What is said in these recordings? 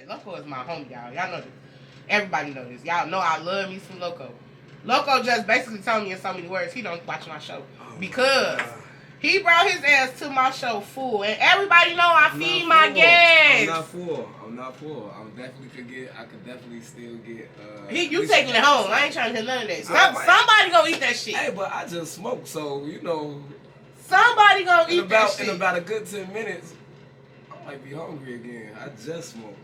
Loko is my homie, y'all. Y'all know this. Everybody know this. Y'all know I love me some Loko. Loko just basically told me in so many words he don't watch my show because he brought his ass to my show full, and everybody know I feed my guests. I'm not full. I'm definitely could get. I could definitely still get. You taking it home? I ain't trying to hear none of that. Somebody gonna eat that shit. Hey, but I just smoke, so you know. Somebody gonna eat that shit. In about a good 10 minutes, I might be hungry again. I just smoke.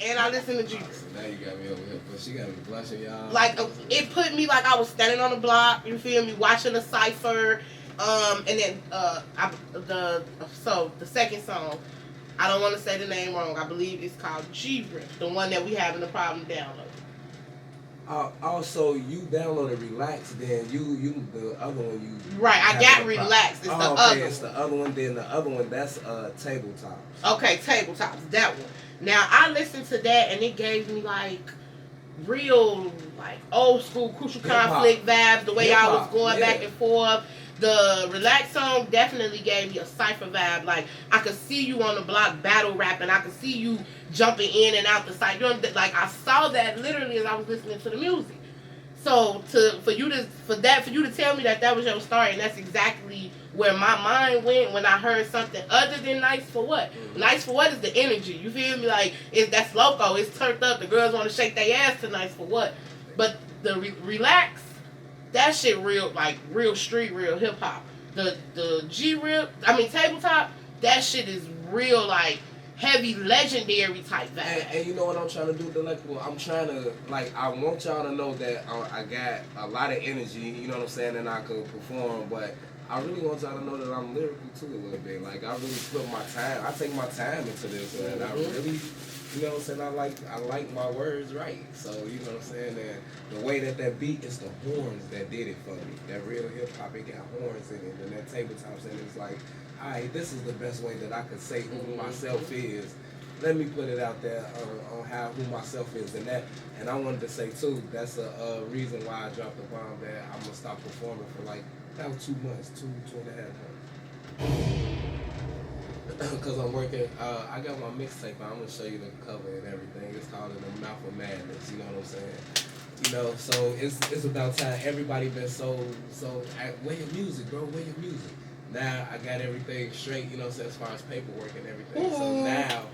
And I listen to Dii'z. So now you got me over here, but she got me blushing, y'all. Like it put me like I was standing on the block. You feel me? Watching a cipher. And then the second song, I don't want to say the name wrong. I believe it's called G-Rip, the one that we having the problem downloading. Also, you downloaded Relax, then you the other one you right. I got Relax. It's the other. It's the other one. Then the other one that's Tabletops. Okay, Tabletops. That one. Now I listened to that and it gave me like real like old school Crucial Conflict vibes. The way I was going back and forth. The Relax song definitely gave me a cypher vibe. Like I could see you on the block battle rapping. I could see you jumping in and out the site. You know, like I saw that literally as I was listening to the music. So for you to tell me that was your start, and that's exactly where my mind went when I heard something other than Nice for What. Nice for What is the energy. You feel me? Like that's Loko. It's turned up. The girls want to shake their ass to Nice for What. But the Relax. That shit real street, real hip hop. The Tabletop, that shit is real like heavy legendary type vibe. And you know what I'm trying to do, Delectable? I'm trying to I want y'all to know that I got a lot of energy, you know what I'm saying, and I could perform, but I really want y'all to know that I'm lyrical too a little bit. Like I really put my time, I take my time into this, and I really, you know what I'm saying, I like my words right. So you know what I'm saying, and the way that beat is the horns that did it for me. That real hip hop, it got horns in it, and that Tabletops, and it's like, alright, this is the best way that I could say who myself is. Let me put it out there on who myself is, and I wanted to say too, that's a reason why I dropped the bomb that I'm gonna stop performing for like about 2 months, two and a half months. Because I'm working, I got my mixtape. I'm gonna show you the cover and everything. It's called In the Mouth of Madness. You know what I'm saying? You know, so it's about time. Everybody been so. Where your music, bro? Where your music? Now I got everything straight. You know, so as far as paperwork and everything. So now.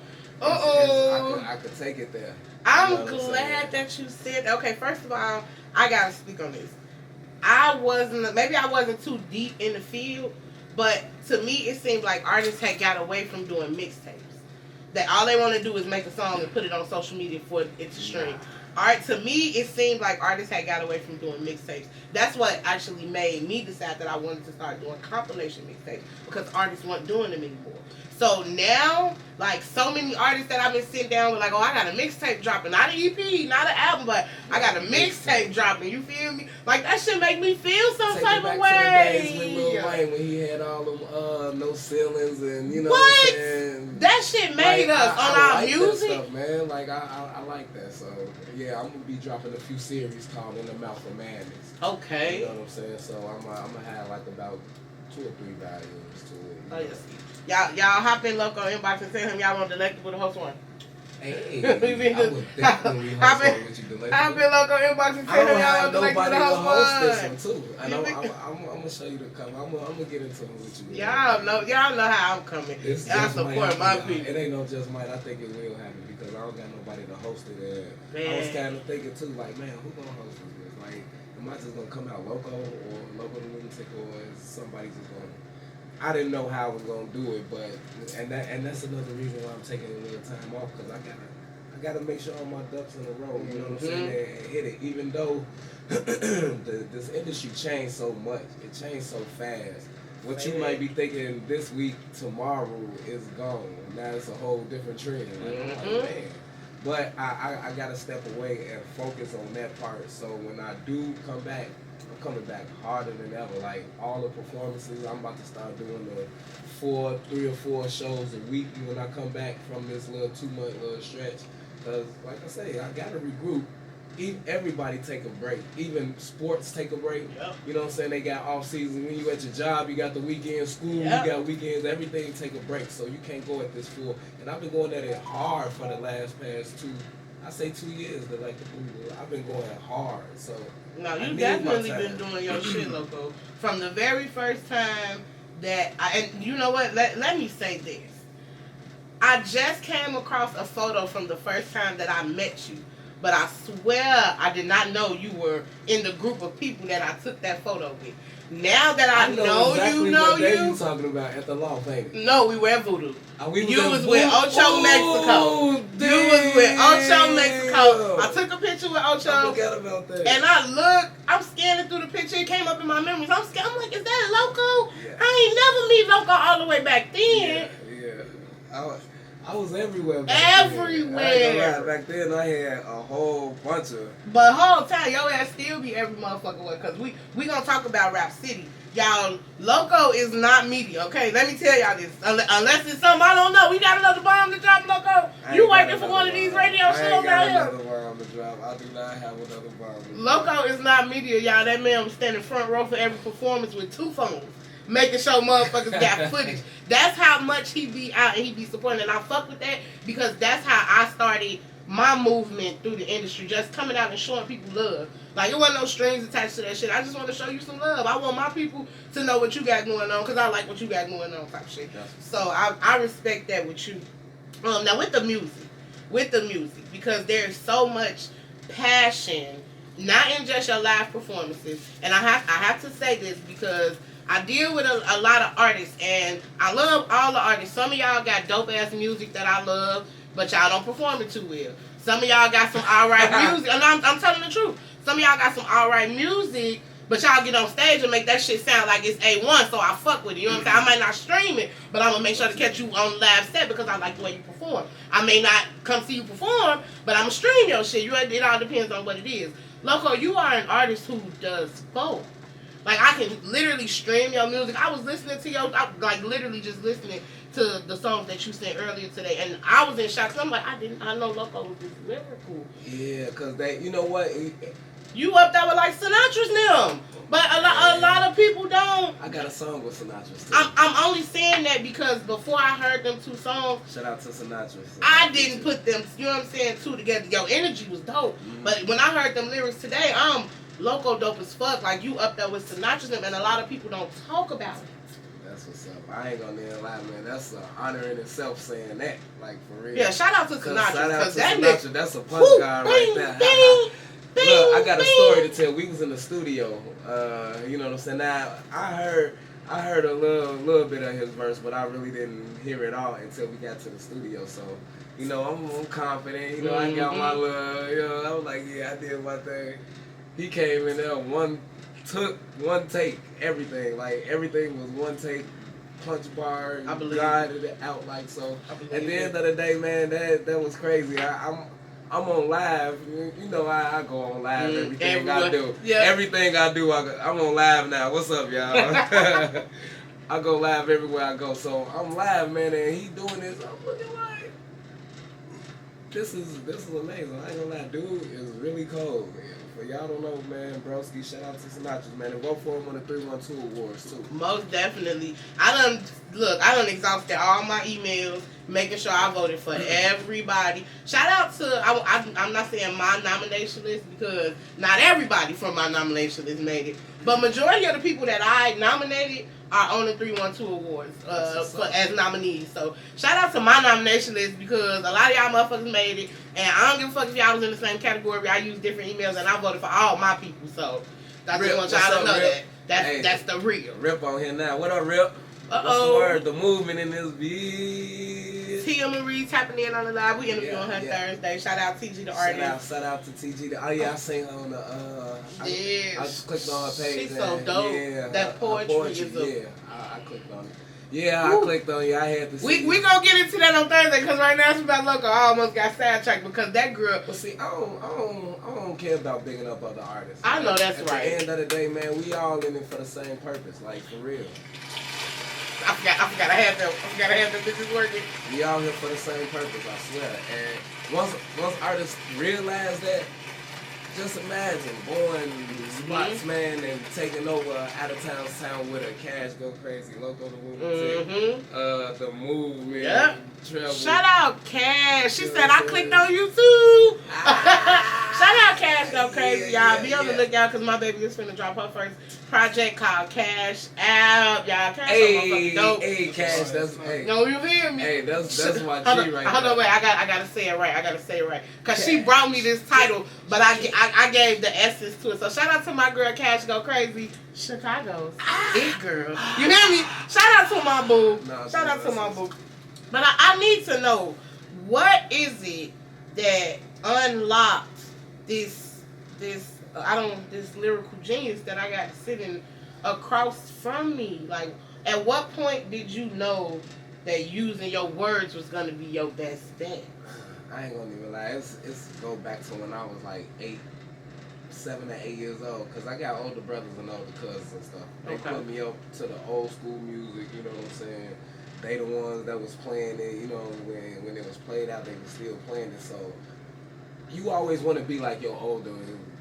I could take it there. I'm glad that you said that. Okay, first of all, I gotta speak on this. Maybe I wasn't too deep in the field, but to me it seemed like artists had got away from doing mixtapes. That all they want to do is make a song and put it on social media for it to stream. Alright, to me it seemed like artists had got away from doing mixtapes. That's what actually made me decide that I wanted to start doing compilation mixtapes, because artists weren't doing them anymore. So now, like so many artists that I've been sitting down with, like, oh, I got a mixtape dropping, not an EP, not an album, but I got a mixtape dropping. You feel me? Like that shit make me feel some type of way. To the days with Lil Wayne when he had all them no ceilings and you know what I'm saying? That shit made like, us on I our like music. That stuff, man. Like I like that. So yeah, I'm gonna be dropping a few series called In the Mouth of Madness. Okay. You know what I'm saying? So I'm gonna have like about 2 or 3 volumes to it. Oh yes. Y'all hop in Loko inbox and tell him y'all want Delectable to host one. Hey, I would definitely host one with you, Delectable. Hop in Loko inbox and tell him y'all want Delectable to host this one too. And I'm gonna show you the cover. I'm gonna get into it with you. Y'all know how I'm coming. Y'all support my people. It ain't no just might. I think it will happen because I don't got nobody to host it. I was kind of thinking too, like, man, who gonna host this? Like, am I just gonna come out Loko or Loko the Lunatic, or is somebody just gonna? I didn't know how I was gonna do it, but and that's another reason why I'm taking a little time off, because I gotta make sure all my ducks in a row. You know what I'm saying? And hit it. Even though this industry changed so much, it changed so fast. What you might be thinking this week, tomorrow is gone. Now it's a whole different trend. Like, oh, man. But I gotta step away and focus on that part. So when I do come back, I'm coming back harder than ever. Like all the performances, I'm about to start doing the 3 or 4 shows a week when I come back from this little 2-month little stretch. Cause like I say, I gotta regroup. everybody take a break. Even sports take a break. Yep. You know what I'm saying? They got off season. When you at your job, you got the weekend. School, Yep. you got weekends. Everything take a break. So you can't go at this full. And I've been going at it hard for the past 2 years. I've been going hard. So no, you definitely been doing your shit, Loko. From the very first time that and you know what? Let me say this. I just came across a photo from the first time that I met you. But I swear I did not know you were in the group of people that I took that photo with. Now that I know exactly you know what day you. talking about at the loft, ain't it? No, we were at Voodoo. You was with Voodoo? Ocho, Mexico. Damn. You was with Ocho, Mexico. I took a picture with Ocho. I forgot about that. And I look, I'm scanning through the picture. It came up in my memories. I'm like, is that Loko? Yeah. I ain't never meet Loko all the way back then. Yeah. I was everywhere Everywhere. I ain't gonna lie. Back then, I had a whole bunch of... But the whole time, your ass still be every motherfucker way. Because we gonna talk about Rap City. Y'all, Loko is not media, okay? Let me tell y'all this. Unless it's something I don't know. We got another bomb to drop, Loko. You working for one of these radio shows out here. I ain't got another bomb to drop. I do not have another bomb to drop. Loko is not media, y'all. That man was standing front row for every performance with 2 phones. Making sure motherfuckers got footage. That's how much he be out and he be supporting. And I fuck with that because that's how I started my movement through the industry. Just coming out and showing people love. Like, it wasn't no strings attached to that shit. I just want to show you some love. I want my people to know what you got going on because I like what you got going on type shit. So I respect that with you. Now with the music, because there's so much passion, not in just your live performances. And I have to say this because I deal with a lot of artists, and I love all the artists. Some of y'all got dope-ass music that I love, but y'all don't perform it too well. Some of y'all got some alright music, and I'm telling the truth. Some of y'all got some alright music, but y'all get on stage and make that shit sound like it's A1, so I fuck with it. You know what I'm saying? I might not stream it, but I'm going to make sure to catch you on live set because I like the way you perform. I may not come see you perform, but I'm going to stream your shit. It all depends on what it is. Loko, you are an artist who does both. Like, I can literally stream your music. I was listening to literally just listening to the songs that you sent earlier today, and I was in shock. So I'm like, I know Loko was this lyrical. Yeah, because you know what? You up there with like Sinatra's now, but a lot of people don't. I got a song with Sinatra's too. I'm only saying that because before I heard them 2 songs, shout out to Sinatra's. I didn't put them, you know what I'm saying, 2 together. Your energy was dope, but when I heard them lyrics today, Loko dope as fuck. Like, you up there with Sinatra's and a lot of people don't talk about it. That's what's up. I ain't gonna lie, man. That's an honor in itself saying that. Like, for real. Yeah, shout out to Sinatra. Shout out to that Sinatra. That's a punch guy right there. Look, I got a story to tell. We was in the studio. You know what I'm saying? Now, I heard a little bit of his verse, but I really didn't hear it all until we got to the studio. So, you know, I'm confident. You know, I got my little, you know, I was like, yeah, I did my thing. He came in there, one take, everything. Like, everything was one take, punch bar, guided it out like so. At the end of the day, man, that was crazy. I'm on live. You know, I go on live. Everything I do. Yeah. Everything I do, I'm on live now. What's up, y'all? I go live everywhere I go. So I'm live, man, and he doing this. I'm looking like, this is amazing. I ain't gonna lie, dude is really cold, man. For y'all don't know, man, broski, shout out to Sinatra's, man, and vote for him on the 312 awards too. Most definitely. I done exhausted all my emails, making sure I voted for everybody. Shout out to, I'm not saying my nomination list because not everybody from my nomination list made it, but majority of the people that I nominated are on the 312 awards as nominees. So shout out to my nomination list because a lot of y'all motherfuckers made it, and I don't give a fuck if y'all was in the same category. I use different emails, and I voted for all my people. So I just want y'all to know Rip? that's the real. Rip on here now. What up, Rip? What's the word? The movement in this bitch. Tia Marie tapping in on the live. We interviewing her Thursday. Shout out TG the artist. Shout out to TG. Oh yeah, I seen her on the. I just clicked on her page. She's so dope. Yeah, that poetry is I clicked on it. Yeah, I clicked on you. I had to see. We gonna get into that on Thursday because right now it's about Loko. I almost got sidetracked because that girl. But see, I don't care about bigging up other artists. I know that's right. At the end of the day, man, we all in it for the same purpose. Like, for real. I forgot I had them bitches working. We all here for the same purpose, I swear. And once artists realize that, just imagine going spots, man, and taking over out of town with a Cash Go Crazy, Loko the Lunatik, the movement. Yep. Travel. Shout out Cash. She said I clicked on YouTube. Shout out Cash Go Crazy, y'all. Be on the lookout because my baby is finna drop her first project called Cash Out. Y'all, Cash hey, dope. Hey, Cash, that's hey. No, you hear me? Hey, that's my G right there. Hold on, wait. I gotta say it right. Cause she brought me this title, but I gave the essence to it. So shout out to my girl Cash Go Crazy, Chicago's it girl. You hear me? Shout out to my boo. Shout out to my boo. But I need to know, what is it that unlocked this lyrical genius that I got sitting across from me? Like, at what point did you know that using your words was gonna be your best bet? I ain't gonna even lie. It's go back to when I was like 7 or 8 years old. Cause I got older brothers and older cousins and stuff. They put me up to the old school music. You know what I'm saying? They the ones that was playing it, you know, when it was played out, they were still playing it. So you always want to be like your older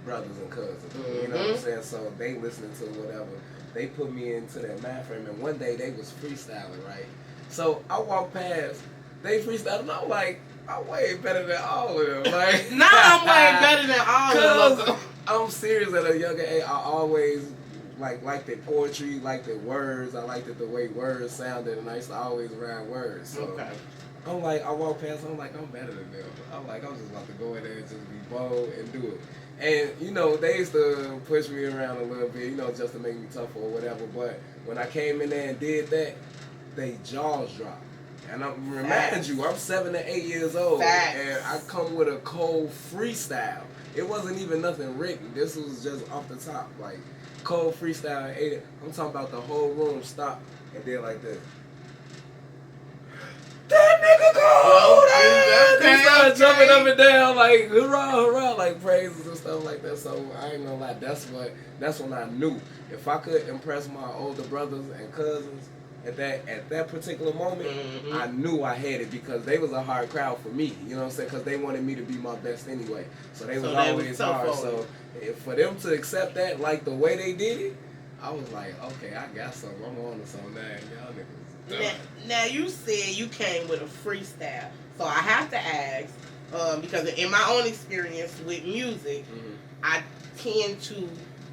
brothers and cousins. You know what I'm saying? So they listening to whatever. They put me into that mind frame, and one day they was freestyling, right? So I walked past, they freestyling, and I'm like, I'm way better than all of them. Like, now I'm way better than all of them. I'm serious. At a younger age, I always liked their poetry, liked their words. I liked it the way words sounded, and I used to always rhyme words. So I'm like, I walk past, I'm like, I'm better than them. I'm like, I'm just about to go in there and just be bold and do it. And, you know, they used to push me around a little bit, you know, just to make me tougher or whatever. But when I came in there and did that, they jaws dropped. And I'm remind you, I'm 7 to 8 years old, and I come with a cold freestyle. It wasn't even nothing written. This was just off the top, like cold freestyle. And ate it. I'm talking about the whole room stopped and did like this. That nigga go! They started jumping up and down like hurrah, hurrah, like praises and stuff like that. So I ain't gonna lie, that's when I knew if I could impress my older brothers and cousins at that particular moment, I knew I had it because they was a hard crowd for me. You know what I'm saying? Because they wanted me to be my best anyway. So they was always hard. So for them to accept that like the way they did it, I was like, okay, I got something. I'm on to something now. Y'all niggas. Now you said you came with a freestyle, so I have to ask, because in my own experience with music, I tend to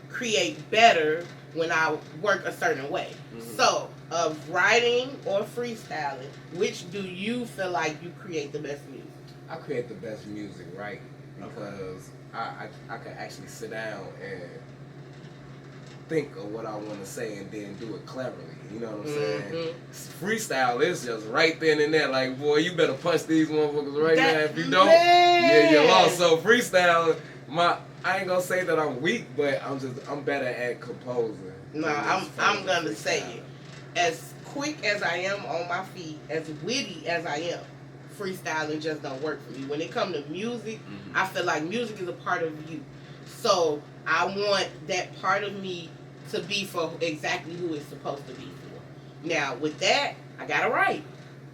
create better when I work a certain way. So, of writing or freestyling, which do you feel like you create the best music? I create the best music, right? Because I can actually sit down and think of what I want to say and then do it cleverly. You know what I'm saying? Freestyle is just right then and there. Like, boy, you better punch these motherfuckers right now. If you don't, you're lost. So freestyle, I ain't gonna say that I'm weak, but I'm better at composing. No, I'm gonna say it. As quick as I am on my feet, as witty as I am, freestyling just don't work for me. When it comes to music, I feel like music is a part of you. So I want that part of me to be for exactly who it's supposed to be for. Now, with that, I gotta write.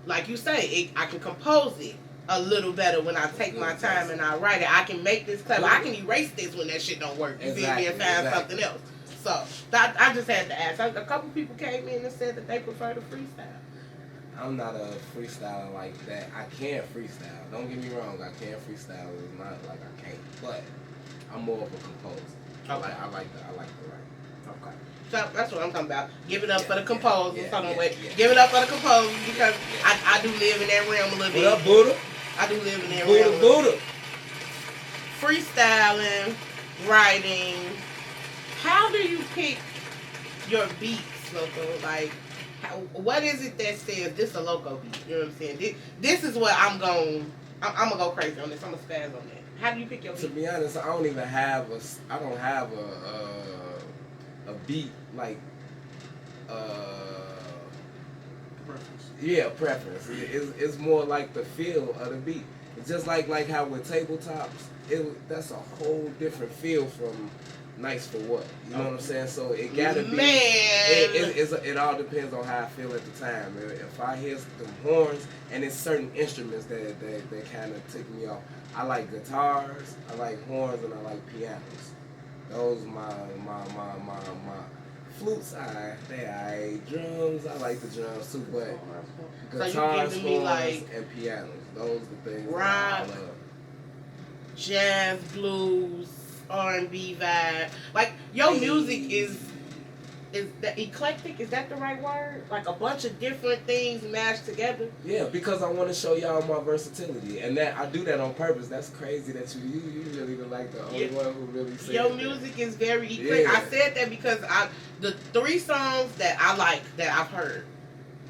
Like you say, I can compose it a little better when I take my time and I write it. I can make this clever. I can erase this when that shit don't work. You feel me? And find something else. So I just had to ask. A couple people came in and said that they prefer to freestyle. I'm not a freestyler like that. I can't freestyle. Don't get me wrong. I can't freestyle. It's not like I can't. But I'm more of a composer. Okay. I like the writing. Okay. So that's what I'm talking about. Give it up for the composers. Give it up for the composers because I do live in that realm a little bit. What up, Buddha? I do live in that realm. Buddha. Freestyling, writing. How do you pick your beats, Loko? Like, what is it that says this a Loko beat? You know what I'm saying? This is what I'm gonna go crazy on this. I'm gonna spaz on that. How do you pick your beats? To be honest, I don't have a beat like preference. Yeah, preference. It's more like the feel of the beat. It's just like how with tabletops, that's a whole different feel from nice for what? You know what I'm saying? So it gotta be. Man. It all depends on how I feel at the time. If I hear the horns and it's certain instruments that kind of take me off. I like guitars, I like horns, and I like pianos. Those my flutes. They drums. I like the drums too, but guitars, horns, and pianos. Those are the things rock, that I love. Jazz, blues, R&B vibe. Like your music is that eclectic? Is that the right word? Like a bunch of different things mashed together? Yeah, because I want to show y'all my versatility, and that I do that on purpose. That's crazy that you really like the only one who really said your music is very eclectic. I said that because the 3 songs that I like that I've heard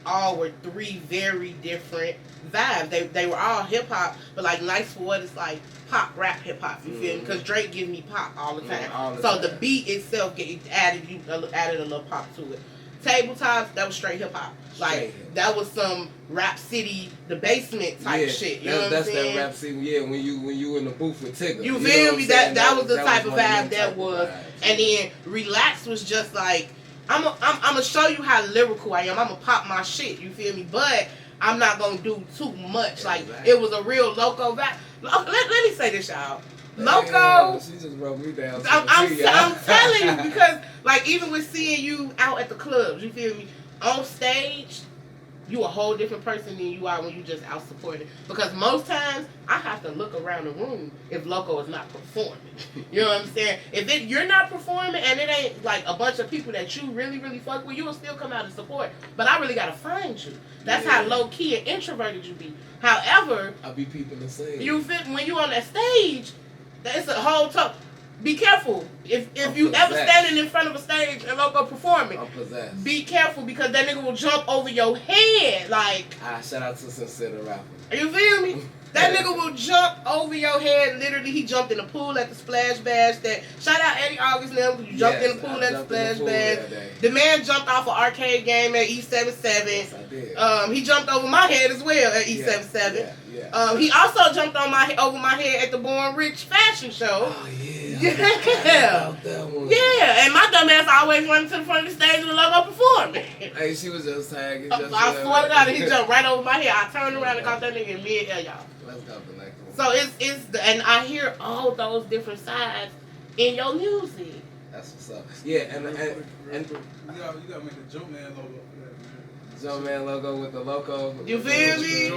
all were 3 very different vibes. They were all hip hop, but like Nice for What is like pop rap hip hop. You feel me? Because Drake gives me pop all the time. The beat itself added a little pop to it. Tabletops, that was straight hip hop. Like that was some Rap City, the basement type shit. You know what I'm saying? That's that Rap City. Yeah, when you in the booth with Tigger. You feel me? That was the type of vibe that was. And then Relax was just like, I'm gonna show you how lyrical I am. I'm gonna pop my shit. You feel me? But I'm not gonna do too much. Like it was a real Loko vibe. Let me say this, y'all. Loko. She just rubbed me down. I'm telling you, because like even with seeing you out at the clubs, you feel me? On stage, you a whole different person than you are when you just out supporting. Because most times I have to look around the room if Loko is not performing. You know what I'm saying? If you're not performing and it ain't like a bunch of people that you really, really fuck with, you will still come out and support. But I really gotta find you. That's how low key and introverted you be. However, I be peeping the same. You fit when you on that stage. It's a whole talk. Be careful. If you ever standing in front of a stage and Loko performing, I'm possessed. Be careful because that nigga will jump over your head. Like, shout out to Sincere Rapper. You feel me? That nigga will jump over your head. Literally, he jumped in the pool at the Splash Bash. Shout out Eddie August now because you jumped in the pool at the Splash Bash. The man jumped off an arcade game at E77. Yes, I did. He jumped over my head as well at E77. Yeah. He also jumped over my head at the Born Rich fashion show. Oh yeah. Yeah. Yeah, and my dumb ass always running to the front of the stage with Loko performing. Hey, she was just tagging. I swear to God, he jumped right over my head. I turned around and caught that nigga in mid-air, y'all. Let's go connect. So and I hear all those different sides in your music. That's what's up. Yeah, and you gotta make a Jumpman logo for that, man. Jumpman logo with the Loko. You feel me?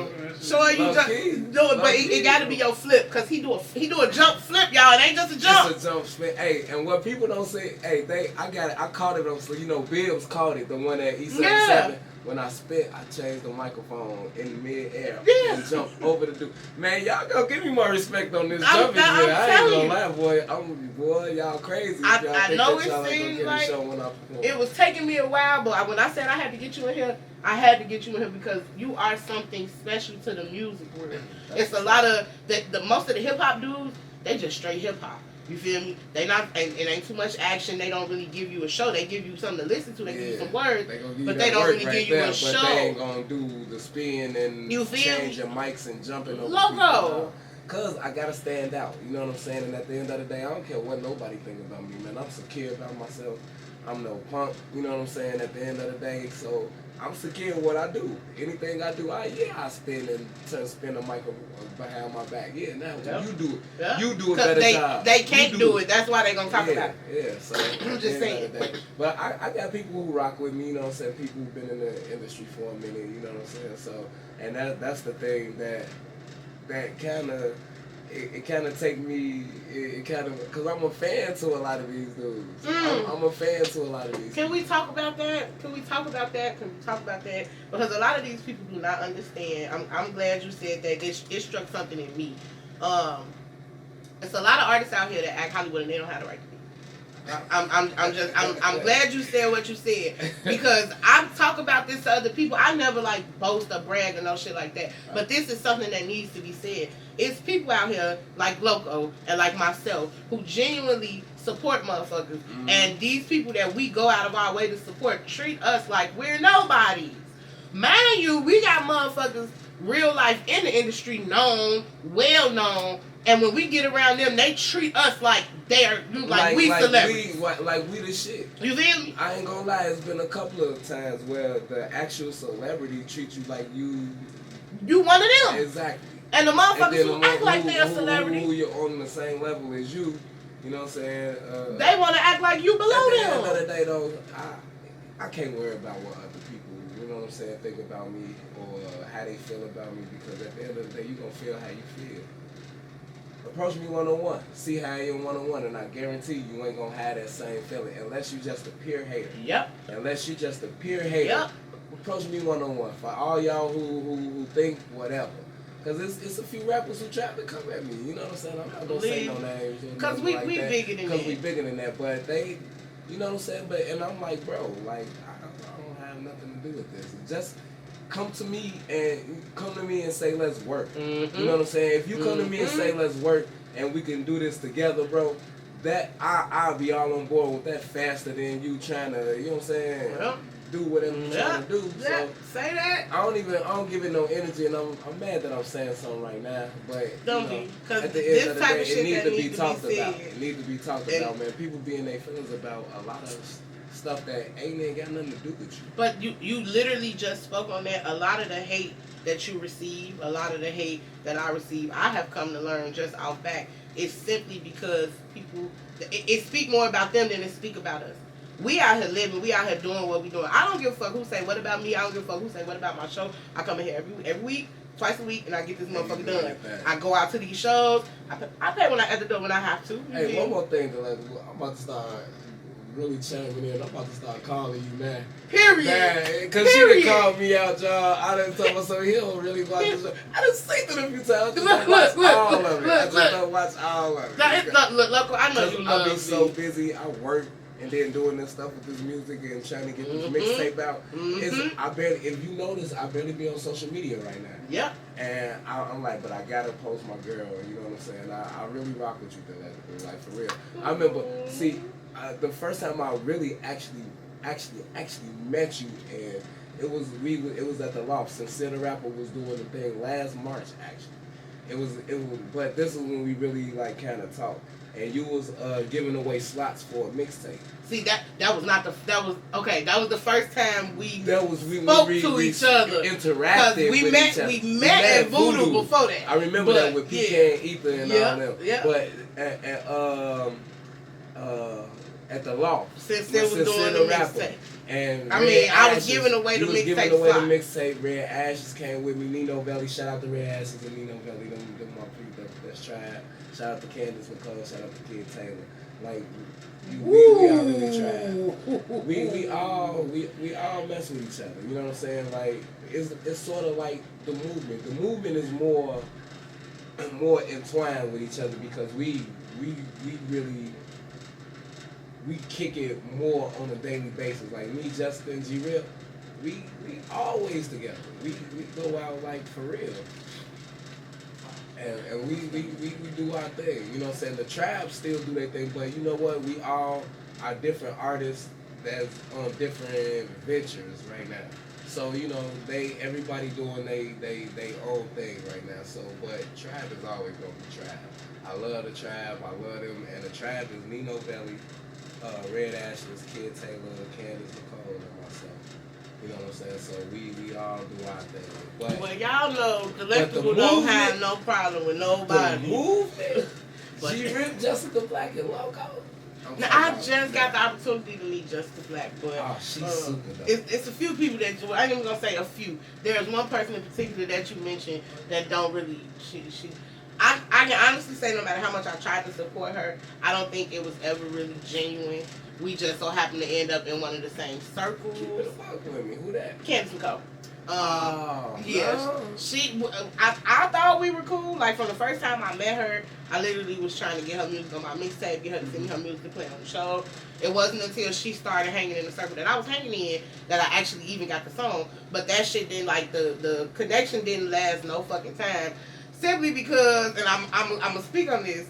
Sure, you just do it, but it gotta be your flip, cause he do a jump flip, y'all. It ain't just a jump. It's a jump spin. Hey, and what people don't say, I caught it on. So Bibbs caught it, the one at E77. Yeah. When I spit, I changed the microphone in mid-air and jumped over the dude. Man, y'all go give me more respect on this jumping shit. I ain't gonna lie, boy. Y'all crazy. I know it seems like it was taking me a while, but when I said I had to get you in here, I had to get you in here because you are something special to the music world. It's a lot of the most of the hip hop dudes, they just straight hip hop. You feel me? They not, and it ain't too much action. They don't really give you a show. They give you something to listen to. They give you some words, but they don't really give you a show. But they ain't gonna do the spin and change your mics and jumping over Loko. Cause I gotta stand out. You know what I'm saying? And at the end of the day, I don't care what nobody think about me, man. I'm secure about myself. I'm no punk. You know what I'm saying? At the end of the day, so I'm secure in what I do. Anything I do, I spin and spin a mic behind my back. Yeah, now you do it. Yeah. You do a better job. They can't do it. That's why they gonna talk about it. Yeah, so I'm just saying. But I got people who rock with me, you know what I'm saying? People who've been in the industry for a minute, you know what I'm saying? So, and that's the thing that kind of, it kind of take me, because I'm a fan to a lot of these dudes. I'm a fan to a lot of these. Can we talk about that? Because a lot of these people do not understand. I'm glad you said that. It struck something in me. It's a lot of artists out here that act Hollywood and they don't have the right to be. I'm glad you said what you said, because I talk about this to other people. I never like boast or brag or no shit like that. But this is something that needs to be said. It's people out here like Loko and like myself who genuinely support motherfuckers. And these people that we go out of our way to support treat us like we're nobodies. Mind you, we got motherfuckers real life in the industry, known, well known, and when we get around them, they treat us like they are like we celebrities. Like we the shit. You feel me? I ain't gonna lie, it's been a couple of times where the actual celebrity treats you like you one of them. Exactly. And the motherfuckers who act like they're a celebrity, who you're on the same level as you know what I'm saying? They want to act like you below them. At the end of the day, though, I can't worry about what other people, you know what I'm saying, think about me or how they feel about me, because at the end of the day, you're going to feel how you feel. Approach me one-on-one. See how you're one-on-one, and I guarantee you ain't going to have that same feeling unless you just a pure hater. Yep. Unless you just a pure hater. Yep. Approach me one-on-one. For all y'all who think whatever. Because it's a few rappers who try to come at me. You know what I'm saying? I'm not going to say no names. Because we bigger than that. Because we bigger than that. But they, you know what I'm saying? And I'm like, bro, like, I don't have nothing to do with this. Just come to me and say, let's work. Mm-hmm. You know what I'm saying? If you come to me and say, let's work, and we can do this together, bro, that I'll be all on board with that faster than you trying to, you know what I'm saying? Well, do whatever you're trying to do. Yeah, so say that. I don't give it no energy, and I'm mad that I'm saying something right now. But don't be, because at the end of the day, it needs to be talked about. It needs to be talked about, man. People be in their feelings about a lot of stuff that ain't got nothing to do with you. But you literally just spoke on that. A lot of the hate that you receive, a lot of the hate that I receive, I have come to learn just off back. It's simply because people, it speak more about them than it speak about us. We out here living, we out here doing what we doing. I don't give a fuck who say what about me. I don't give a fuck who say what about my show. I come in here every week, twice a week, and I get this motherfucker done. I go out to these shows. I pay at the door when I have to. Hey, one more thing, I'm about to start really chiming in. I'm about to start calling you, man. Period. Because she done called me out, y'all. I done told myself he don't really watch the show. I done seen it a few times. I just watch all of it. I just don't watch all of it. Look, Loko, I know you love me. I be so busy. I work. And then doing this stuff with this music and trying to get this mixtape out. If you notice, I barely be on social media right now. Yeah. And I'm like, but I gotta post my girl. You know what I'm saying? I really rock with you, though, like for real. I remember, the first time I really actually met you, and it was at the Loft. Sincere the Rapper was doing the thing last March actually. It was, but this is when we really like kind of talked. And you was giving away slots for a mixtape. See, that was the first time we spoke to each other. Interacted we with met, each other. We met at Voodoo before that. I remember that with PK and Ether and all them. Yeah. But at the Loft. Since they was doing the mixtape. And I was giving away the mixtape. Giving away the mixtape. Red Ashes came with me. Nino Belly. Shout out to Red Ashes and Nino Belly. Them my people that's tried. Shout out to Candace McCullough. Shout out to Kid Taylor. Like we all really tried. We all mess with each other. You know what I'm saying? Like it's sort of like the movement. The movement is more entwined with each other because we really kick it more on a daily basis. Like me, Justin, G-Real, we always together. We go out like for real. And we do our thing. You know what I'm saying? The Tribe still do their thing, but you know what? We all are different artists that's on different ventures right now. So, you know, everybody doing they own thing right now. So, but Tribe is always gonna be Tribe. I love the Tribe. I love them. And the Tribe is Nino Belly, Red Ashes, Kid Taylor, Candace McCullough, and myself. You know what I'm saying? So we all do our thing. But well, y'all know the electrical don't have no problem with nobody. The movement. She ripped Jessica Black and Loko. Now, I just got the opportunity to meet Jessica Black, but she's super dope. It's a few people that I ain't even gonna say a few. There's one person in particular that you mentioned that don't really. I can honestly say no matter how much I tried to support her, I don't think it was ever really genuine. We just so happened to end up in one of the same circles. Keep it a fuck with me. Who that? Candace McCullough. Yeah. No. I thought we were cool. Like from the first time I met her, I literally was trying to get her music on my mixtape, get her to send me her music to play on the show. It wasn't until she started hanging in the circle that I was hanging in that I actually even got the song. But that shit didn't the connection didn't last no fucking time. Simply because, and I'm gonna speak on this,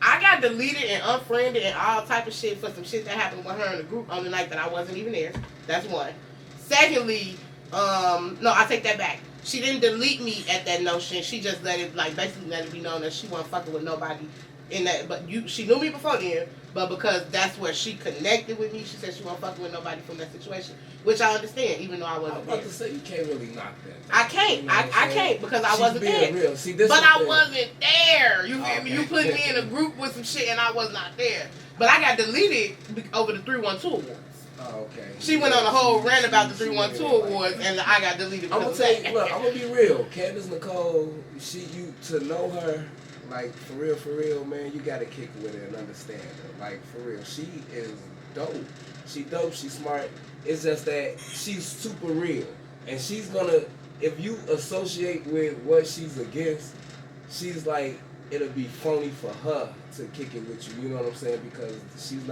I got deleted and unfriended and all type of shit for some shit that happened with her in the group on the night that I wasn't even there. That's one. Secondly, no, I take that back. She didn't delete me at that notion. She just let it, like, basically let it be known that she wasn't fucking with nobody in that. But she knew me before then, but because that's where she connected with me, she said she wasn't fucking with nobody from that situation, which I understand, even though I wasn't I'm there. about to say, you can't really knock that. I can't. You know I can't because I wasn't there. Real. See, this but I thing. wasn't there. You feel me? Okay. You put me in a group with some shit and I was not there. But I got deleted over the 312 awards. Oh, okay. She went on a whole rant about the 312 awards, and I got deleted. I'm gonna tell you, look, I'm gonna be real. Candace Nicole, to know her, like for real, man, you gotta kick with her and understand her. Like for real, she is dope. She dope. She's smart. It's just that she's super real, and she's gonna. If you associate with what she's against, she's like it'll be phony for her to kick it with you. You know what I'm saying? Because she's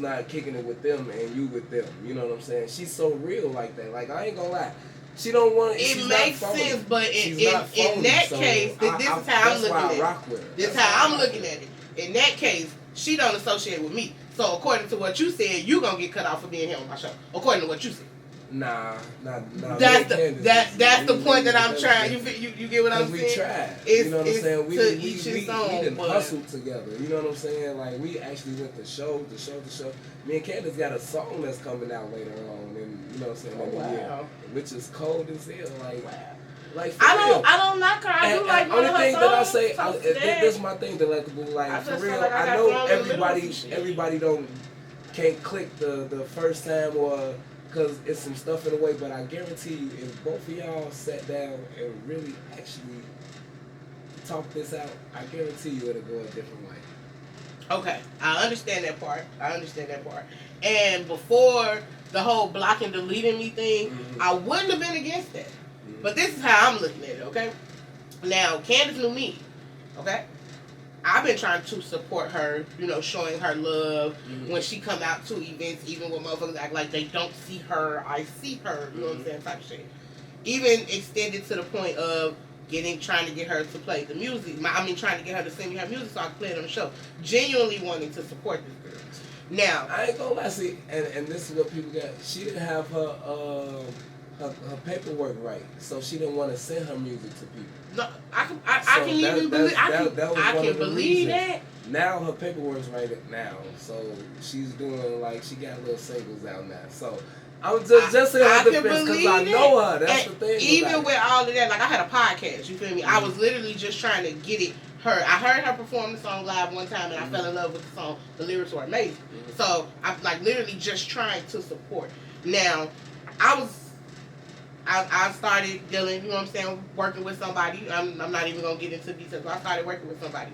not kicking it with them and you with them. You know what I'm saying? She's so real like that. Like I ain't gonna lie. She don't want it. It makes sense, but in that case, this is how I'm looking at it. This is how I'm looking at it. In that case, she don't associate with me. So according to what you said, you gonna get cut off for being here on my show. According to what you said. Nah. That's the point that I'm trying. You get what I'm saying? We tried. You know what I'm saying? We didn't hustle together. You know what I'm saying? Like we actually went to show. Me and Candace got a song that's coming out later on, and you know what I'm saying? Wow. Which is cold as hell. Like, wow. Like I don't knock her. I do like one of her songs. Only thing that I say, this is my thing, Delectable. Like for real, I know everybody can't click the first time or. Because it's some stuff in the way, but I guarantee you, if both of y'all sat down and really actually talk this out, I guarantee you it'll go a different way. Okay, I understand that part. And before the whole block and deleting me thing, I wouldn't have been against that. But this is how I'm looking at it, okay? Now, Candace knew me, okay? I've been trying to support her, showing her love when she come out to events, even when motherfuckers act like they don't see her, I see her, you know what I'm saying, type shit. Even extended to the point of trying to get her to play the music. Trying to get her to send me her music so I can play it on the show. Genuinely wanting to support this girl. Now, I ain't gonna lie, see, and this is what people got. She didn't have her paperwork right, so she didn't want to send her music to people. No, I can believe that. Now her paperwork's right now, so she's doing she got little singles out now. So I'm just saying her defense because I know her. That's the thing. Even with all of that, I had a podcast. You feel me? I was literally just trying to get it. I heard her perform the song live one time, and I fell in love with the song. The lyrics were amazing. So I'm literally just trying to support. Now, I started dealing, you know what I'm saying, working with somebody. I'm not even going to get into details. I started working with somebody.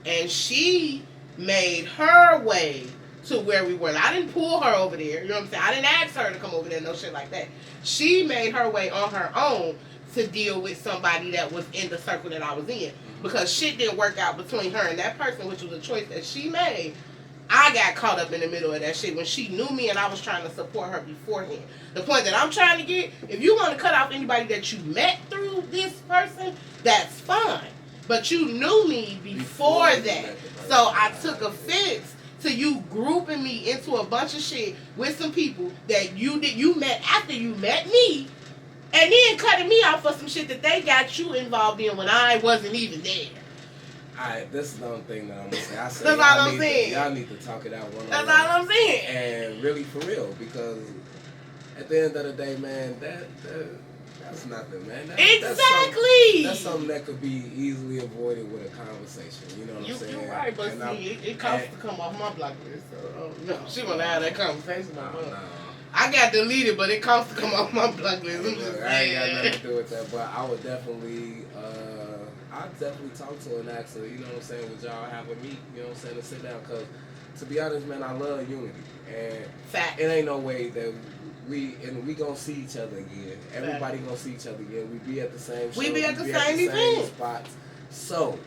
And she made her way to where we were. I didn't pull her over there. You know what I'm saying? I didn't ask her to come over there, no shit like that. She made her way on her own to deal with somebody that was in the circle that I was in. Because shit didn't work out between her and that person, which was a choice that she made. I got caught up in the middle of that shit when she knew me and I was trying to support her beforehand. The point that I'm trying to get, if you want to cut off anybody that you met through this person, that's fine. But you knew me before that. So I took offense to you grouping me into a bunch of shit with some people that you met after you met me, and then cutting me off for some shit that they got you involved in when I wasn't even there. Alright, this is the only thing that I'm gonna say. That's all I'm saying. Y'all need to talk it out one on one. That's all I'm saying. And really for real, because at the end of the day, man, that's nothing, man. Exactly. That's something that could be easily avoided with a conversation. You know what I'm saying? You're right, but it costs to come off my block list. So no, she wanna have that conversation. No. I got deleted, but it costs to come off my block list. I ain't got nothing to do with that, but I would definitely. I'd definitely talk to her and ask her, you know what I'm saying, would y'all have a meet, you know what I'm saying, to sit down, because to be honest, man, I love unity, and Fact. It ain't no way that we gonna see each other again. Everybody gonna see each other again. We be at the same show. We be at the same event. Spots. So,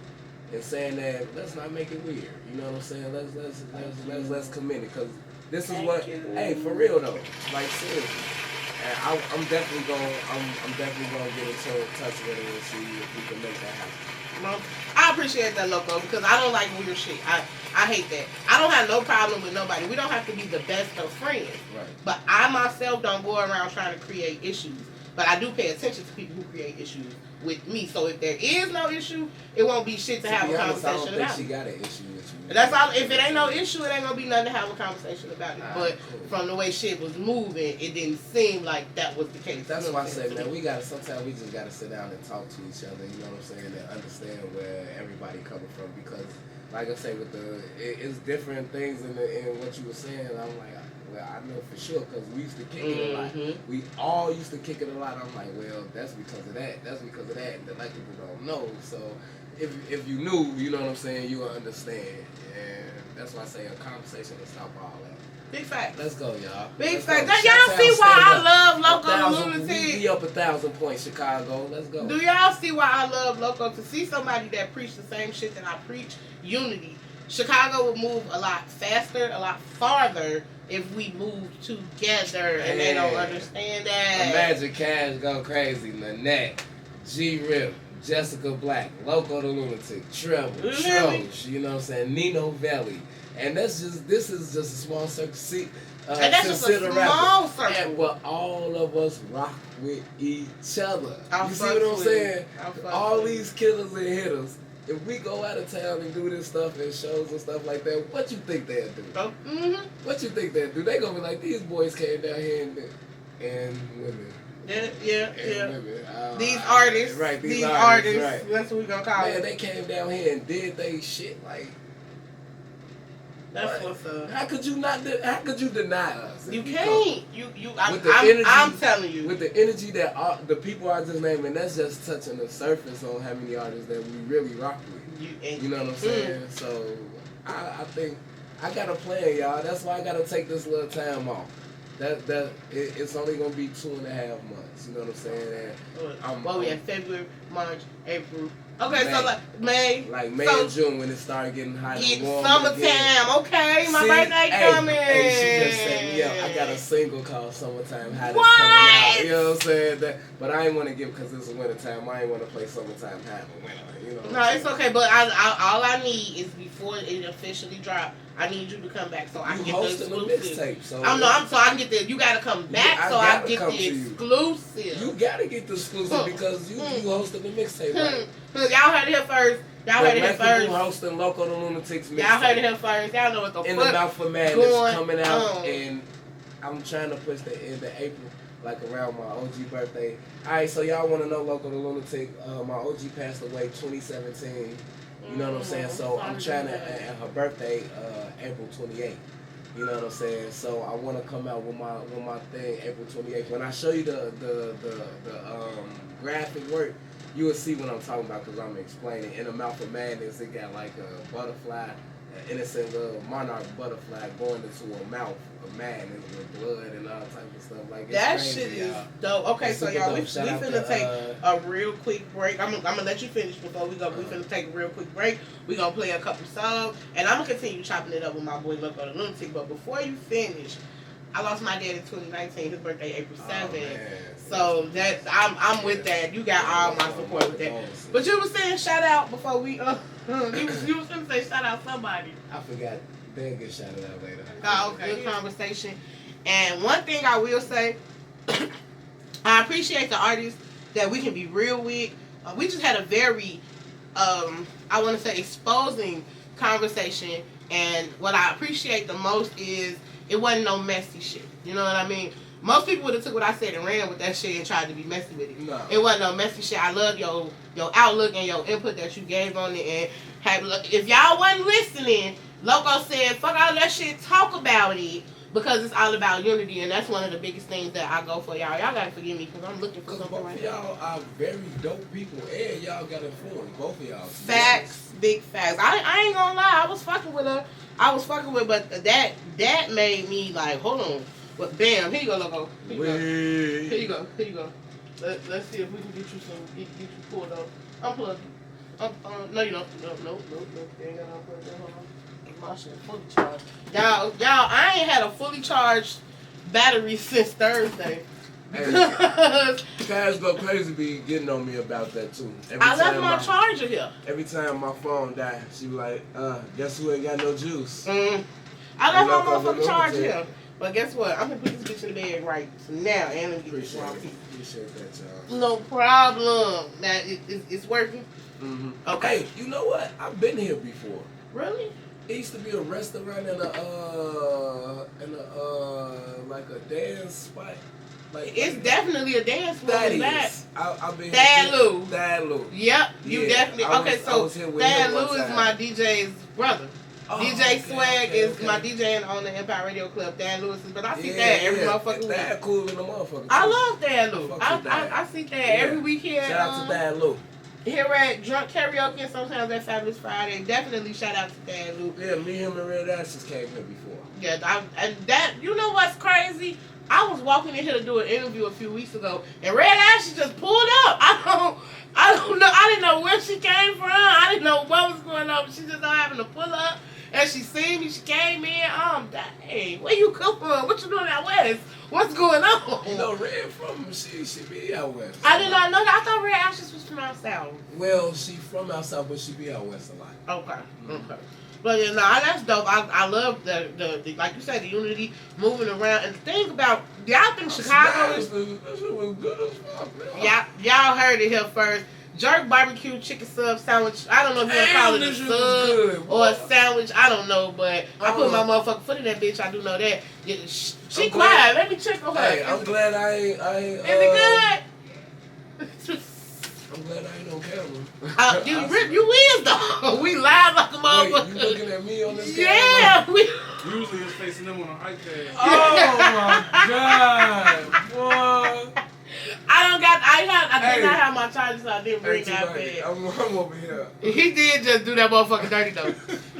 in saying that, let's not make it weird. You know what I'm saying? Let's commit it, because this is hey, for real though, seriously. And I'm definitely gonna get in touch with her and see if we can make that happen. Well, I appreciate that, Loko, because I don't like weird shit. I hate that. I don't have no problem with nobody. We don't have to be the best of friends. Right. But I myself don't go around trying to create issues. but I do pay attention to people who create issues with me. So if there is no issue, it won't be shit to have a conversation about. I don't think she got an issue with you. That's all. If it ain't no issue, it ain't gonna be nothing to have a conversation about. But from the way shit was moving, it didn't seem like that was the case. That's why I said, man, sometimes we just gotta sit down and talk to each other. You know what I'm saying? And understand where everybody coming from, because, like I say, it's different things in what you were saying. I'm like, well, I know for sure because we used to kick it a lot. We all used to kick it a lot. I'm like, well, that's because of that. That's because of that. And the like people don't know. So if you knew, you know what I'm saying, you would understand. And that's why I say a conversation will stop all that. Big facts. Let's go, y'all. Big facts. Y'all see why I love Loko Lunatic? We up 1,000 points, Chicago. Let's go. Do y'all see why I love Loko? To see somebody that preach the same shit that I preach, unity. Chicago would move a lot faster, a lot farther if we moved together, and they don't understand that. Imagine Cash go crazy, Lynette, G-Rip, Jessica Black, Loko the Lunatic, Treble, Trosh, you know what I'm saying, Nino Valley. And this is just a small circle. See, and that's just a small circle. And but all of us rock with each other. You see what I'm saying? All these killers and hitters. If we go out of town and do this stuff and shows and stuff like that, what you think they'll do? What you think they'll do? They gonna be like, these boys came down here and women. Yeah. Women. These artists. Right, these artists. Right. That's what we gonna call it. Man, they came down here and did they shit like. That's what's up. How could you deny us? You can't. I'm telling you. With the energy that the people I just named, and that's just touching the surface on how many artists that we really rock with. You know what I'm saying? So I think I got a plan, y'all. That's why I gotta take this little time off. It's only gonna be 2.5 months. You know what I'm saying? We have February, March, April. Okay, May. So like May. Like May and June when it started getting hot and warm. Summertime, okay, my birthday coming. Hey, she just set me up. I got a single called Summertime Hot. It's coming out. You know what I'm saying? But I ain't want to give because it's wintertime. I ain't want to play Summertime Hot in winter. You know. No, it's okay. But all I need is before it officially drops, I need you to come back so I can get the exclusive. So I can get the. You gotta come back so I get the exclusive. You gotta get the exclusive because you hosting the mixtape. Right? Y'all heard it here first. Y'all heard it here first. Hosting Loko the Lunatic's mixtape. Y'all heard it here first. Y'all know what the fuck. In the Mouth for Madness coming out, and I'm trying to push the end of April, like around my OG birthday. All right, so y'all want to know Loko the Lunatic? My OG passed away 2017. You know what I'm saying? So I'm trying to, at her birthday, April 28th. You know what I'm saying? So I want to come out with my thing April 28th. When I show you the graphic work, you will see what I'm talking about because I'm explaining. In the Mouth of Madness, it got like a butterfly, an innocent little monarch butterfly going into a mouth of madness with blood and all type of stuff like that. That shit is dope. Okay, so y'all, we finna take a real quick break. I'm gonna let you finish before we go. We finna take a real quick break. We gonna play a couple songs, and I'm gonna continue chopping it up with my boy Loko the Lunatic. But before you finish, I lost my dad in 2019. His birthday April 7th. So that I'm with that. You got all my support with that. But you was saying shout out before we you was gonna say shout out somebody. I forgot. They'll get shouted out later. Okay. Good conversation. And one thing I will say, I appreciate the artists that we can be real with. We just had a very I want to say exposing conversation, and what I appreciate the most is it wasn't no messy shit. You know what I mean? Most people would have took what I said and ran with that shit and tried to be messy with it. No. It wasn't no messy shit. I love your outlook and your input that you gave on it. And if y'all wasn't listening, Loko said, fuck all that shit, talk about it. Because it's all about unity, and that's one of the biggest things that I go for, y'all. Y'all gotta forgive me, because I'm looking for something right now. Y'all are very dope people, and y'all got influence, both of y'all. Facts, big facts. I ain't gonna lie, I was fucking with her. But that made me like, hold on. But bam, here you go, Loko. Here you go. Let's see if we can get you pulled up. Unplug it. No, you don't. No. You ain't got to unplug that. Hold on. My shit fully charged. Y'all, I ain't had a fully charged battery since Thursday. Cash go crazy be getting on me about that too. I left my charger here. Every time my phone died, she be like, guess who ain't got no juice? I left my motherfucking charger here. But guess what? I'm gonna put this bitch in the bed right now and let me get this wrong piece. Appreciate that, y'all. No problem. Now it's working. Mm-hmm. Okay. Hey, you know what? I've been here before. Really? It used to be a restaurant and like a dance spot. Like It's definitely a dance floor. that in that. is. I've been Thad Lou. Thad Lou. Yep, you Yeah, definitely. I Okay, was so here with Thad him Lou one is time. my DJ's brother. Oh, DJ okay, Swag okay, is okay. my DJ on the Empire Radio Club. Thad Lewis is, but I see Yeah, Thad every yeah. motherfucking week. Thad cool in the motherfucker. I too. love Thad Lou. Fuck with Thad. I see Thad Yeah. every week here. Shout out to Thad Lou. Here at Drunk Karaoke and sometimes at Fabulous Friday. Definitely shout out to Thad Lou. Yeah, me, him, and Red Ashes came here before. Yeah, and that, you know what's crazy? I was walking in here to do an interview a few weeks ago, and Red Ashes just pulled up. I don't know. I didn't know where she came from. I didn't know what was going on. But she just happened to pull up, and she seen me. She came in. Dang, where you come from? What you doing out west? What's going on? You know, Red from she be out west. I did not know that. I thought Red Ashes was from out south. Well, she from out south, but she be out west a lot. Okay. Okay. But yeah, nah, that's dope. I love the like you said, the unity, moving around. And the thing about y'all think Chicago is That shit was good as fuck, man. y'all heard it here first. Jerk barbecue chicken sub sandwich. I don't know if you want to call it a this shit was sub good, or a boy. sandwich. I don't know, but I put my motherfucking foot in that bitch. I do know that. Yeah, she I'm quiet. glad- Let me check on her. Hey, I'm glad I ain't. Is it good? I'm glad I ain't on camera. You is though. We live like a Wait, motherfucker. you looking at me on this camera? Yeah, we. Usually it's facing them on an iPad. Oh my god, boy. I did not have my charger, so I didn't bring that Hey, bed. I'm over here. He did just do that motherfucking dirty though.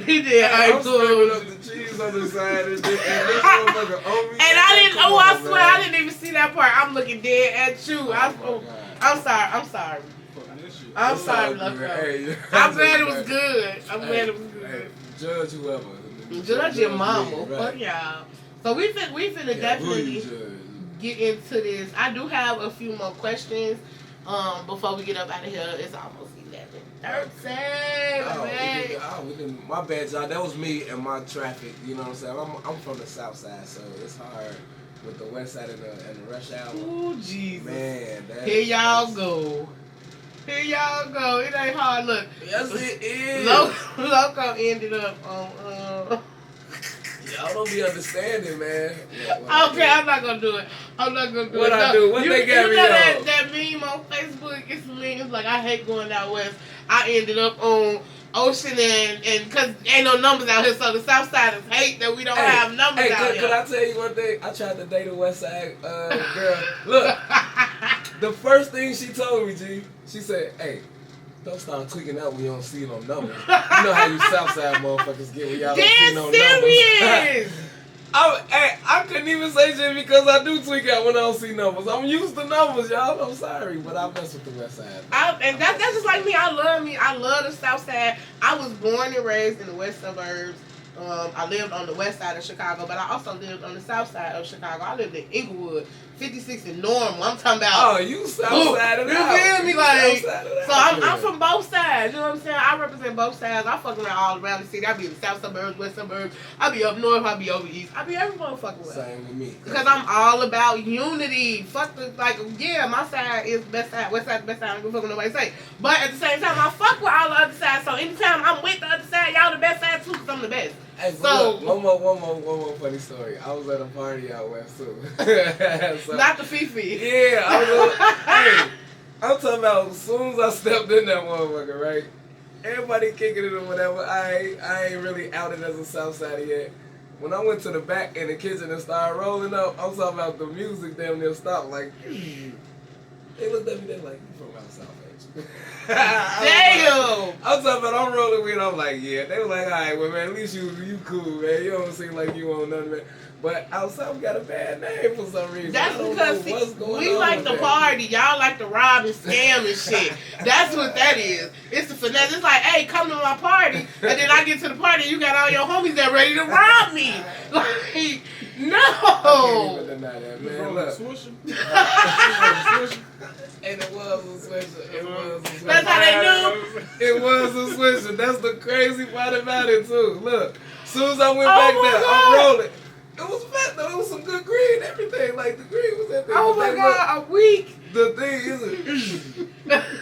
He did. I'm scraping up the cheese on the side and this motherfucker on me. And I didn't. Come Oh, I on, swear, man. I didn't even see that part. I'm looking dead at you. Oh, my God. I'm sorry. I'm sorry. Fucking this shit. I'm It's sorry, all good. Loko. Hey, I'm glad it was good. I'm Hey, glad it was Hey, good. judge whoever. Judge your mama. me, right. Fuck y'all. So we finna Yeah, definitely who you judge? get into this. I do have a few more questions. Before we get up out of here, it's almost 11:30. We didn't, my bad, y'all. That was me and my traffic. You know what I'm saying? I'm from the south side, so it's hard with the west side and the rush hour. Ooh, Jesus. Man, Here y'all go. Here y'all go. It ain't hard. Look. Yes, it is. Loko ended up on. Y'all don't be understanding, man. Okay, I'm not gonna do it. I'm not gonna do What it. I do? What they got me know on? that meme on Facebook? It's memes like I hate going out west. I ended up on Ocean and cause ain't no numbers out here, so the South Side is hate that we don't have numbers out here. Could I tell you one thing? I tried to date a West Side girl. Look, the first thing she told me, G, she said, "Hey, don't start tweaking out when you don't see no numbers. You know how you Southside motherfuckers get when y'all don't see no serious. numbers." I couldn't even say shit because I do tweak out when I don't see numbers. I'm used to numbers, y'all. I'm sorry, but I mess with the West Side. And that's just like me. I love the South Side. I was born and raised in the west suburbs. I lived on the west side of Chicago, but I also lived on the south side of Chicago. I lived in Inglewood, 56 and Normal. I'm talking about. Oh, you south side of you that. feel me? Like, so I'm from both sides. You know what I'm saying? I represent both sides. I fuck around all around the city. I be in the south suburbs, west suburbs. I be up north. I be over east. I be every motherfucking way. Same with me. Because I'm all about unity. Fuck the, like, yeah, my side is the best side. West side the best side. I don't give a fuck what nobody say. But at the same time, I fuck with all the other sides. So anytime I'm with the other side, y'all the best side too, because I'm the best. Hey, so look, one more funny story. I was at a party out west too. So, not the Fifi. yeah, I was. Hey, I'm talking about as soon as I stepped in that motherfucker, right? Everybody kicking it or whatever. I ain't really outed as a Southsider yet. When I went to the back in the kitchen and started rolling up, I'm talking about the music damn near stopped. Like, they looked at me, they like, you from out south, ain't you? Damn! I'm talking about I'm rolling with. I'm like, yeah. They were like, all right, well, man, at least you cool, man. You don't seem like you on nothing, man. But outside we got a bad name for some reason. That's because we on like with to that. party. Y'all like to rob and scam and shit. That's what that is. It's the finesse. It's like, hey, come to my party, and then I get to the party, and you got all your homies that ready to rob me. Like, no. I can't even deny that, man. Look. Swisher. And it was a swisher. It was a swisher. That's how they knew. It was a swisher. That's the crazy part about it too. Look, as soon as I went back my there, God. I'm rolling. It was fat though. It was some good green, everything. Like the green was that thing. Oh my God, a week. The thing is,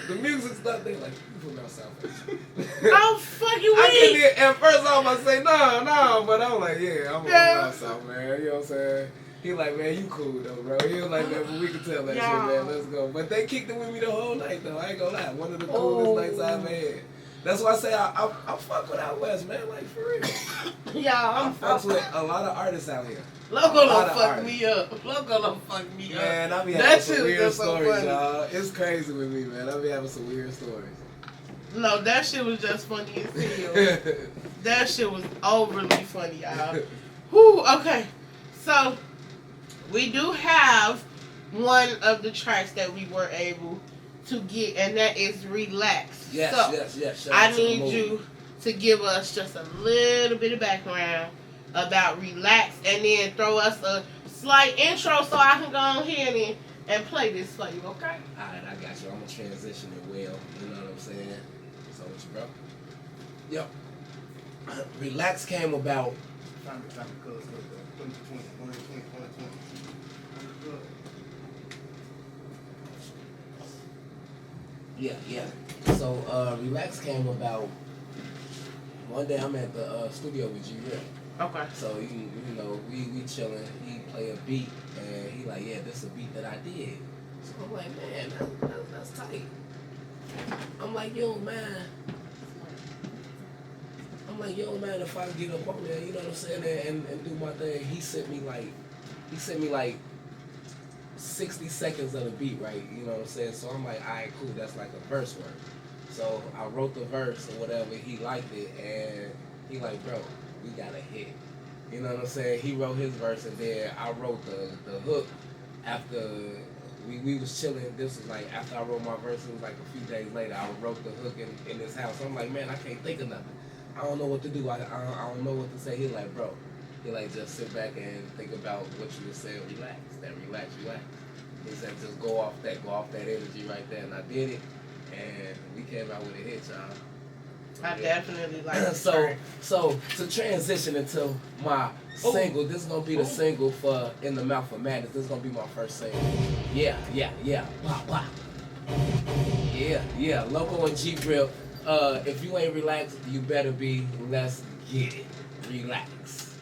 the music stuff. They like you from down south. I'm fucking weak. I couldn't. At first, I was about to say no, but I'm like, yeah, I'm from down south, man. You know what I'm saying? He like, man, you cool though, bro. He was like, man, but we can tell that shit, man. Let's go. But they kicked it with me the whole night though. I ain't gonna lie. One of the coolest nights I've had. That's why I say I fuck with out west, man. Like for real. Yeah, I'm fucks with a lot of artists out here. Loko don't fuck me up. Loko don't fuck me up. Man, I be having some weird stories, y'all. It's crazy with me, man. I be having some weird stories. No, that shit was just funny as hell. That shit was overly funny, y'all. Whew, okay. So, we do have one of the tracks that we were able to get, and that is Relax. Yes, so, yes. I need you to give us just a little bit of background about Relax, and then throw us a slight intro so I can go on here and play this for you, okay? Alright, I got you. I'm gonna transition it well. You know what I'm saying? So with you, bro. Yep. Relax came about. Yeah. So Relax came about. One day I'm at the studio with you, yeah. Okay. So you know we chilling. He play a beat and he like, yeah, this is a beat that I did. So I'm like, man, that's tight. I'm like, yo, man. If I get up on there, you know what I'm saying, and do my thing. He sent me like 60 seconds of the beat, right? You know what I'm saying? So I'm like, all right, cool. That's like a verse word. So I wrote the verse or whatever. He liked it and he like, bro, we got a hit. You know what I'm saying? He wrote his verse and then I wrote the hook after we was chilling. This was like after I wrote my verse, it was like a few days later. I wrote the hook in his house. I'm like, man, I can't think of nothing. I don't know what to do. I don't know what to say. He like, bro, he like, just sit back and think about what you were saying. Relax. He said, just go off that energy right there. And I did it, and we came out with a hit, y'all. I definitely like it. So to transition into my single, this is gonna be the single for In the Mouth of Madness. This is gonna be my first single. Yeah. Wow. Yeah. Loko and G Grip. If you ain't relaxed, you better be. Let's get it. Relax.